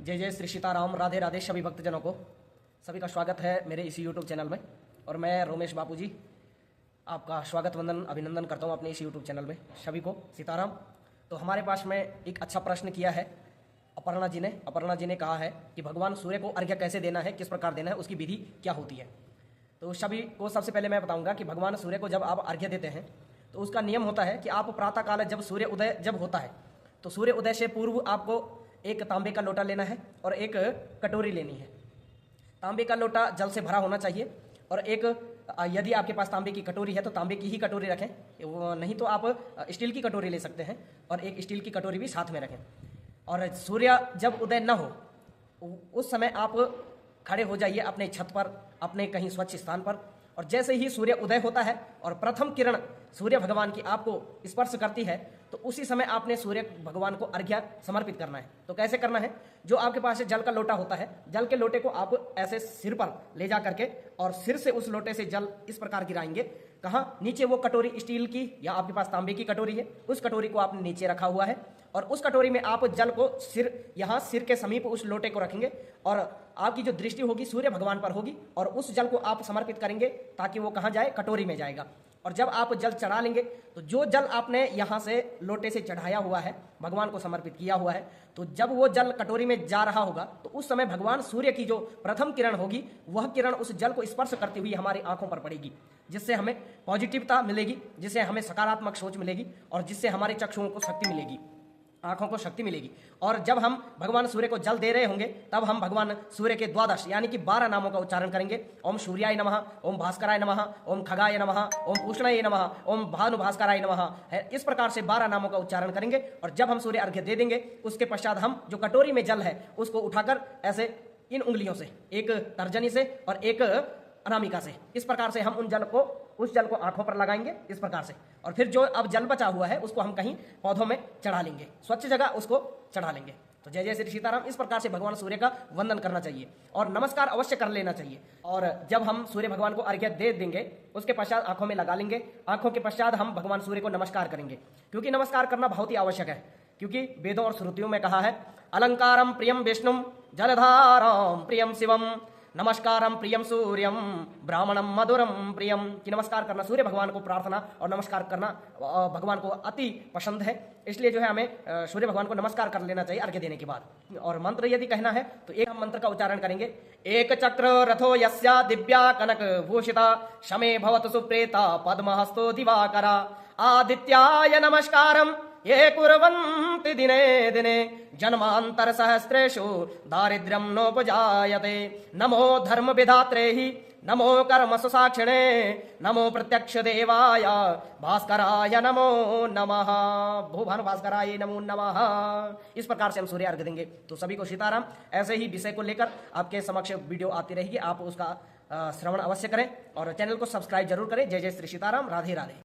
जय जय श्री सीताराम, राधे राधे सभी भक्तजनों को। सभी का स्वागत है मेरे इसी यूट्यूब चैनल में। और मैं रोमेश बापू जी आपका स्वागत वंदन अभिनंदन करता हूँ अपने इस यूट्यूब चैनल में। सभी को सीताराम। तो हमारे पास में एक अच्छा प्रश्न किया है अपर्णा जी ने कहा है कि भगवान सूर्य को अर्घ्य कैसे देना है, किस प्रकार देना है, उसकी विधि क्या होती है। तो सभी को सबसे पहले मैं बताऊंगा कि भगवान सूर्य को जब आप अर्घ्य देते हैं तो उसका नियम होता है कि आप प्रातः काल जब सूर्य उदय जब होता है तो सूर्य उदय से पूर्व आपको एक तांबे का लोटा लेना है और एक कटोरी लेनी है। तांबे का लोटा जल से भरा होना चाहिए और एक यदि आपके पास तांबे की कटोरी है तो तांबे की ही कटोरी रखें, नहीं तो आप स्टील की कटोरी ले सकते हैं और एक स्टील की कटोरी भी साथ में रखें। और सूर्य जब उदय न हो उस समय आप खड़े हो जाइए अपने छत पर, अपने कहीं स्वच्छ स्थान पर, और जैसे ही सूर्य उदय होता है और प्रथम किरण सूर्य भगवान की आपको स्पर्श करती है तो उसी समय आपने सूर्य भगवान को अर्घ्य समर्पित करना है। तो कैसे करना है, जो आपके पास जल का लोटा होता है, जल के लोटे को आप ऐसे सिर पर ले जा करके और सिर से उस लोटे से जल इस प्रकार गिराएंगे। कहाँ? नीचे वो कटोरी स्टील की या आपके पास तांबे की कटोरी है, उस कटोरी को आपने नीचे रखा हुआ है और उस कटोरी में आप जल को सिर के समीप उस लोटे को रखेंगे और आपकी जो दृष्टि होगी सूर्य भगवान पर होगी और उस जल को आप समर्पित करेंगे ताकि वो कहाँ जाए? कटोरी में जाएगा। और जब आप जल चढ़ा लेंगे तो जो जल आपने यहाँ से लोटे से चढ़ाया हुआ है, भगवान को समर्पित किया हुआ है, तो जब वो जल कटोरी में जा रहा होगा तो उस समय भगवान सूर्य की जो प्रथम किरण होगी वह किरण उस जल को स्पर्श करती हुई हमारी आंखों पर पड़ेगी, जिससे हमें पॉजिटिवता मिलेगी, जिससे हमें सकारात्मक सोच मिलेगी और जिससे हमारे चक्षुओं को शक्ति मिलेगी, आंखों को शक्ति मिलेगी। और जब हम भगवान सूर्य को जल दे रहे होंगे तब हम भगवान सूर्य के द्वादश यानी कि 12 नामों का उच्चारण करेंगे। ओम सूर्याय नमः, ओम भास्कराय नमः, ओम खगाय नमः, ओम पूष्णाय नमः, ओम भानुभास्कराय नमः है। इस प्रकार से 12 नामों का उच्चारण करेंगे और जब हम सूर्य अर्घ्य दे देंगे उसके पश्चात हम जो कटोरी में जल है उसको उठाकर ऐसे इन उंगलियों से, एक तर्जनी से और एक अनामिका से, इस प्रकार से हम उस जल को आंखों पर लगाएंगे इस प्रकार से। और फिर जो अब जल बचा हुआ है उसको हम कहीं पौधों में चढ़ा लेंगे, स्वच्छ जगह उसको चढ़ा लेंगे। तो जय जय श्री सीताराम। इस प्रकार से भगवान सूर्य का वंदन करना चाहिए और नमस्कार अवश्य कर लेना चाहिए। और जब हम सूर्य भगवान को अर्घ्य दे देंगे उसके पश्चात आंखों में लगा लेंगे। आंखों के पश्चात हम भगवान सूर्य को नमस्कार करेंगे, क्योंकि नमस्कार करना बहुत ही आवश्यक है, क्योंकि वेदों और श्रुतियों में कहा है अलंकारम प्रियम विष्णुम जलधारम प्रियम शिवम नमस्कारम प्रियम सूर्यम ब्राह्मणम मधुरम प्रियम, कि नमस्कार करना सूर्य भगवान को प्रार्थना और नमस्कार करना भगवान को अति पसंद है। इसलिए जो है हमें सूर्य भगवान को नमस्कार कर लेना चाहिए अर्घ्य देने के बाद। और मंत्र यदि कहना है तो एक हम मंत्र का उच्चारण करेंगे। एक चक्र रथो यस्या दिव्या कनक भूषिता शमे भवतु सुप्रेता पद्महस्तो दिवाकरा आदित्याय नमस्कारम ये कुर्वन्ति दिने दिने जन्मांतर सहस्रेषु दारिद्र्यं नोपजायते नमो धर्म विधात्रे ही नमो कर्म सुसाक्षिणे नमो प्रत्यक्ष देवाय भास्कराय नमो नमः भूभानु भास्कराय नमो नमः। इस प्रकार से हम सूर्य अर्घ्य देंगे। तो सभी को सीताराम। ऐसे ही विषय को लेकर आपके समक्ष वीडियो आती रहेगी, आप उसका श्रवण अवश्य करें और चैनल को सब्सक्राइब जरूर करें। जय जय श्री सीताराम, राधे राधे।